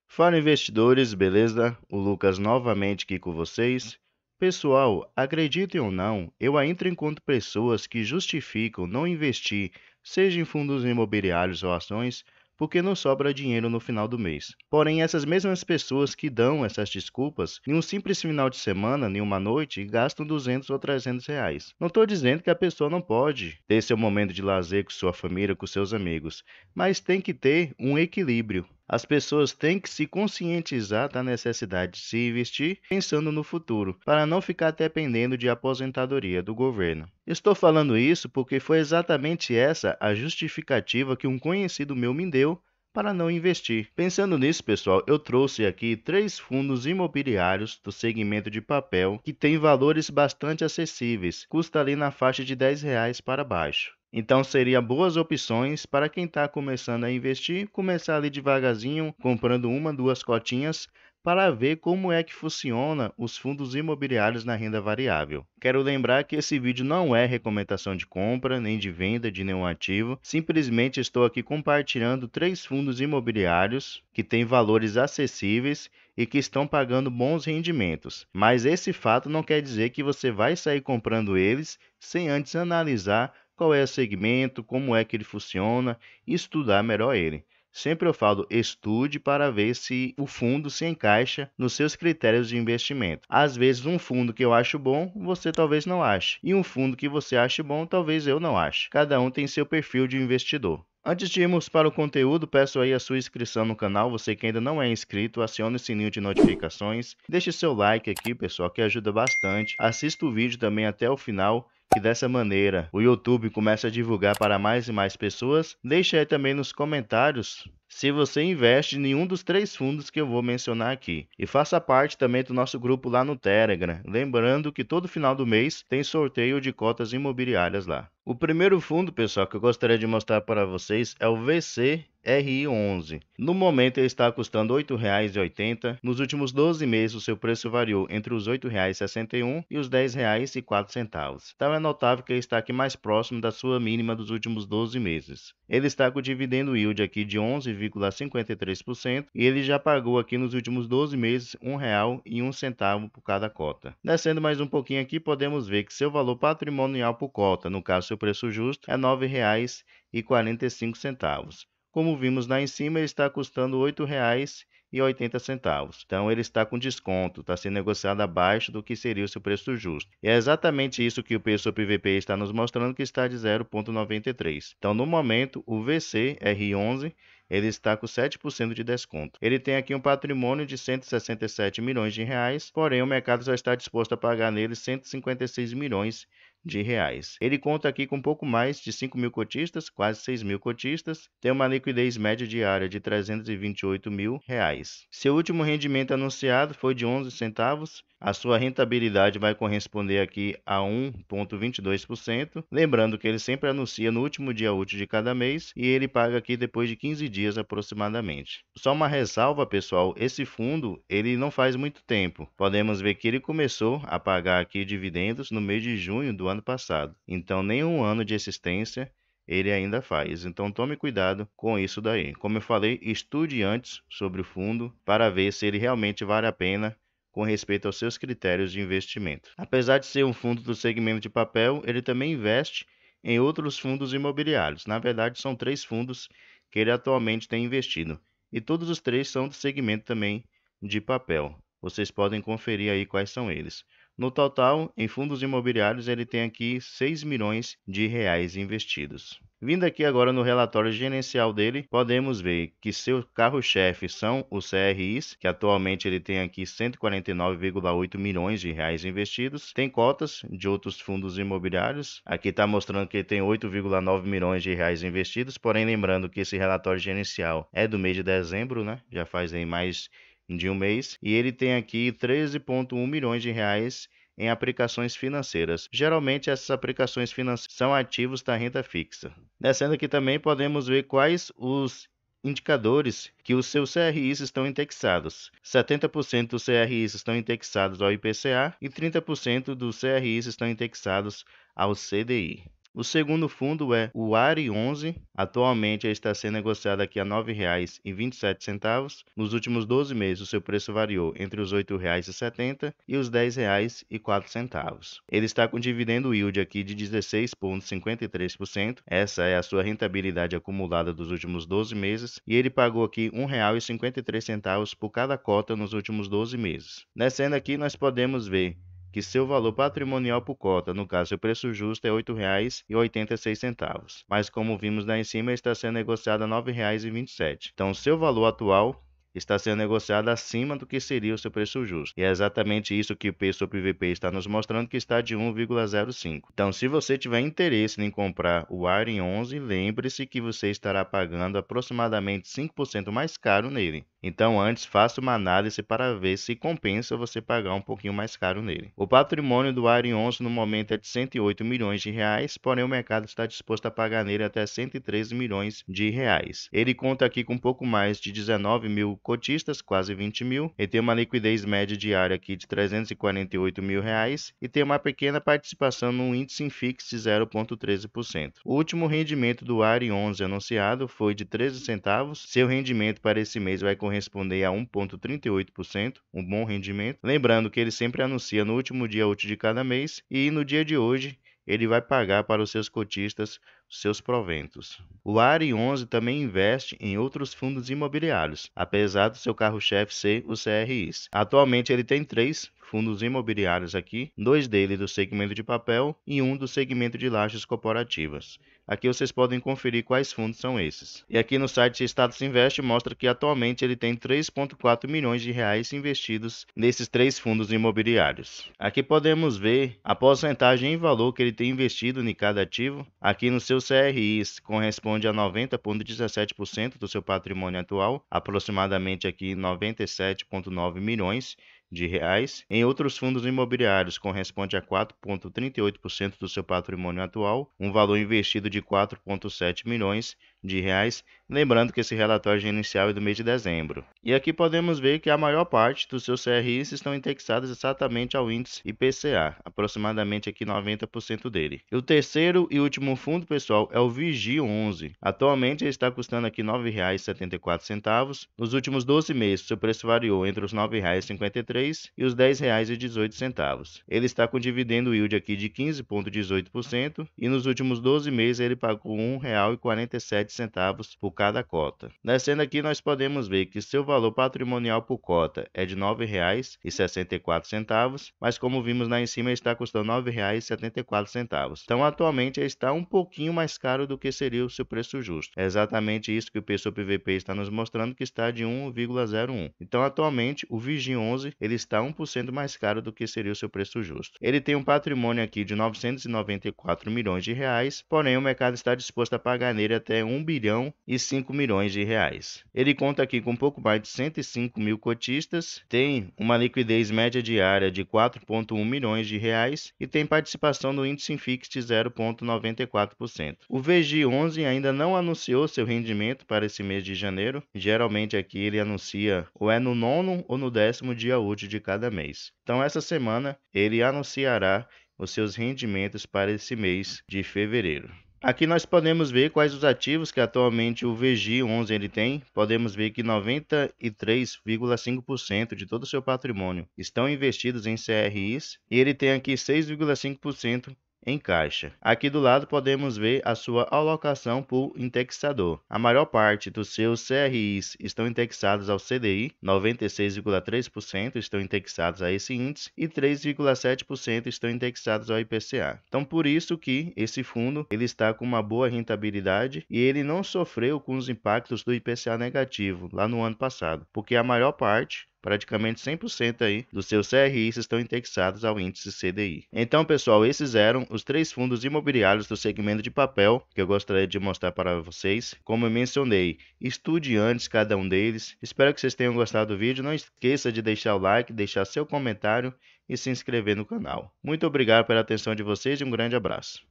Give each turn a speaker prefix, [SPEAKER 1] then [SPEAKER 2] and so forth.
[SPEAKER 1] Fala investidores, beleza? O Lucas novamente aqui com vocês. Pessoal, acreditem ou não, eu ainda encontro pessoas que justificam não investir, seja em fundos imobiliários ou ações, porque não sobra dinheiro no final do mês. Porém, essas mesmas pessoas que dão essas desculpas, em um simples final de semana, em uma noite, gastam 200 ou 300 reais. Não estou dizendo que a pessoa não pode ter seu momento de lazer com sua família, com seus amigos, mas tem que ter um equilíbrio. As pessoas têm que se conscientizar da necessidade de se investir pensando no futuro, para não ficar dependendo de aposentadoria do governo. Estou falando isso porque foi exatamente essa a justificativa que um conhecido meu me deu para não investir. Pensando nisso, pessoal, eu trouxe aqui 3 fundos imobiliários do segmento de papel que têm valores bastante acessíveis, custa ali na faixa de R$ 10 para baixo. Então, seriam boas opções para quem está começando a investir, começar ali devagarzinho, comprando uma, duas cotinhas, para ver como é que funciona os fundos imobiliários na renda variável. Quero lembrar que esse vídeo não é recomendação de compra nem de venda de nenhum ativo, simplesmente estou aqui compartilhando 3 fundos imobiliários que têm valores acessíveis e que estão pagando bons rendimentos. Mas esse fato não quer dizer que você vai sair comprando eles sem antes analisar qual é o segmento, como é que ele funciona e estudar melhor ele. Sempre eu falo, estude para ver se o fundo se encaixa nos seus critérios de investimento. Às vezes um fundo que eu acho bom, você talvez não ache. E um fundo que você acha bom, talvez eu não ache. Cada um tem seu perfil de investidor. Antes de irmos para o conteúdo, peço aí a sua inscrição no canal. Você que ainda não é inscrito, acione o sininho de notificações. Deixe seu like aqui, pessoal, que ajuda bastante. Assista o vídeo também até o final, que dessa maneira o YouTube começa a divulgar para mais e mais pessoas. Deixe aí também nos comentários se você investe em um dos 3 fundos que eu vou mencionar aqui. E faça parte também do nosso grupo lá no Telegram. Lembrando que todo final do mês tem sorteio de cotas imobiliárias lá. O primeiro fundo, pessoal, que eu gostaria de mostrar para vocês é o VCRI11. No momento ele está custando R$ 8,80. Nos últimos 12 meses o seu preço variou entre os R$ 8,61 e os R$ 10,04. Então é notável que ele está aqui mais próximo da sua mínima dos últimos 12 meses. Ele está com o dividendo yield aqui de 11,53% e ele já pagou aqui nos últimos 12 meses R$ 1,01 por cada cota. Descendo mais um pouquinho aqui, podemos ver que seu valor patrimonial por cota, no caso seu preço justo, é R$ 9,45. Como vimos lá em cima, ele está custando R$ 8,80. Então ele está com desconto, está sendo negociado abaixo do que seria o seu preço justo. E é exatamente isso que o preço PVP está nos mostrando, que está de 0,93. Então no momento o VCR11 ele está com 7% de desconto. Ele tem aqui um patrimônio de 167 milhões de reais, porém o mercado já está disposto a pagar nele 156 milhões de reais. Ele conta aqui com um pouco mais de 5 mil cotistas, quase 6 mil cotistas, tem uma liquidez média diária de 328 mil reais. Seu último rendimento anunciado foi de 11 centavos. A sua rentabilidade vai corresponder aqui a 1,22%. Lembrando que ele sempre anuncia no último dia útil de cada mês e ele paga aqui depois de 15 dias aproximadamente. Só uma ressalva, pessoal, esse fundo ele não faz muito tempo. Podemos ver que ele começou a pagar aqui dividendos no mês de junho do ano passado. Então, nem um ano de existência ele ainda faz. Então tome cuidado com isso daí. Como eu falei, estude antes sobre o fundo para ver se ele realmente vale a pena com respeito aos seus critérios de investimento. Apesar de ser um fundo do segmento de papel, ele também investe em outros fundos imobiliários. Na verdade, são 3 fundos que ele atualmente tem investido. E todos os 3 são do segmento também de papel. Vocês podem conferir aí quais são eles. No total, em fundos imobiliários, ele tem aqui 6 milhões de reais investidos. Vindo aqui agora no relatório gerencial dele, podemos ver que seu carro-chefe são os CRIs, que atualmente ele tem aqui 149,8 milhões de reais investidos. Tem cotas de outros fundos imobiliários. Aqui está mostrando que ele tem 8,9 milhões de reais investidos, porém lembrando que esse relatório gerencial é do mês de dezembro, né? Já faz aí mais de um mês, e ele tem aqui 13,1 milhões de reais em aplicações financeiras. Geralmente essas aplicações financeiras são ativos da renda fixa. Descendo aqui também podemos ver quais os indicadores que os seus CRIs estão indexados. 70% dos CRIs estão indexados ao IPCA e 30% dos CRIs estão indexados ao CDI. O segundo fundo é o ARI 11, atualmente ele está sendo negociado aqui a R$ 9,27. Nos últimos 12 meses, o seu preço variou entre os R$ 8,70 e os R$ 10,04. Ele está com dividendo yield aqui de 16,53%. Essa é a sua rentabilidade acumulada dos últimos 12 meses e ele pagou aqui R$ 1,53 por cada cota nos últimos 12 meses. Descendo aqui, nós podemos ver que seu valor patrimonial por cota, no caso, seu preço justo é R$ 8,86, mas como vimos lá em cima, ele está sendo negociado a R$ 9,27. Então, seu valor atual está sendo negociado acima do que seria o seu preço justo. E é exatamente isso que o P sobre VP está nos mostrando, que está de 1,05. Então, se você tiver interesse em comprar o ARI 11, lembre-se que você estará pagando aproximadamente 5% mais caro nele. Então, antes, faça uma análise para ver se compensa você pagar um pouquinho mais caro nele. O patrimônio do ARI 11 no momento é de R$ 108 milhões, porém o mercado está disposto a pagar nele até R$ 113 milhões. Ele conta aqui com um pouco mais de 19 mil cotistas, quase 20 mil. Ele tem uma liquidez média diária aqui de R$ 348 mil e tem uma pequena participação no índice Infix de 0,13%. O último rendimento do ARI 11 anunciado foi de 13 centavos. Seu rendimento para esse mês vai corresponder a 1,38%, um bom rendimento. Lembrando que ele sempre anuncia no último dia útil de cada mês e no dia de hoje ele vai pagar para os seus cotistas seus proventos. O ARI 11 também investe em outros fundos imobiliários, apesar do seu carro-chefe ser os CRIs. Atualmente ele tem 3 fundos imobiliários aqui, 2 deles do segmento de papel e um do segmento de lajes corporativas. Aqui vocês podem conferir quais fundos são esses. E aqui no site Status Invest mostra que atualmente ele tem 3,4 milhões de reais investidos nesses 3 fundos imobiliários. Aqui podemos ver a porcentagem em valor que ele tem investido em cada ativo. Aqui no seu CRIs corresponde a 90,17% do seu patrimônio atual, aproximadamente aqui 97,9 milhões de reais. Em outros fundos imobiliários corresponde a 4,38% do seu patrimônio atual, um valor investido de 4,7 milhões de reais, lembrando que esse relatório inicial é do mês de dezembro. E aqui podemos ver que a maior parte dos seus CRIs estão indexados exatamente ao índice IPCA, aproximadamente aqui 90% dele. E o terceiro e último fundo, pessoal, é o Vigi 11. Atualmente ele está custando aqui R$ 9,74. Nos últimos 12 meses, seu preço variou entre os R$ 9,53 e os R$ 10,18. Ele está com dividendo yield aqui de 15,18% e nos últimos 12 meses ele pagou R$ 1,47 por cada cota. Descendo aqui, nós podemos ver que seu valor patrimonial por cota é de R$ 9,64, mas como vimos lá em cima, ele está custando R$ 9,74. Então, atualmente, ele está um pouquinho mais caro do que seria o seu preço justo. É exatamente isso que o P sobre VP está nos mostrando, que está de 1,01. Então, atualmente, o Vigi 11 ele está 1% mais caro do que seria o seu preço justo. Ele tem um patrimônio aqui de 994 milhões de reais, porém o mercado está disposto a pagar nele até 1 bilhão e 5 milhões de reais. Ele conta aqui com um pouco mais de 105 mil cotistas, tem uma liquidez média diária de 4,1 milhões de reais e tem participação no índice Infix de 0,94%. O VG11 ainda não anunciou seu rendimento para esse mês de janeiro. Geralmente aqui ele anuncia ou é no 9º ou no 10º dia útil de cada mês. Então essa semana ele anunciará os seus rendimentos para esse mês de fevereiro. Aqui nós podemos ver quais os ativos que atualmente o VG11 ele tem. Podemos ver que 93,5% de todo o seu patrimônio estão investidos em CRIs e ele tem aqui 6,5% em caixa. Aqui do lado podemos ver a sua alocação por indexador. A maior parte dos seus CRIs estão indexados ao CDI, 96,3% estão indexados a esse índice e 3,7% estão indexados ao IPCA. Então por isso que esse fundo ele está com uma boa rentabilidade e ele não sofreu com os impactos do IPCA negativo lá no ano passado, porque a maior parte, praticamente 100% aí dos seus CRIs estão indexados ao índice CDI. Então, pessoal, esses eram os 3 fundos imobiliários do segmento de papel que eu gostaria de mostrar para vocês. Como eu mencionei, estude antes cada um deles. Espero que vocês tenham gostado do vídeo. Não esqueça de deixar o like, deixar seu comentário e se inscrever no canal. Muito obrigado pela atenção de vocês e um grande abraço.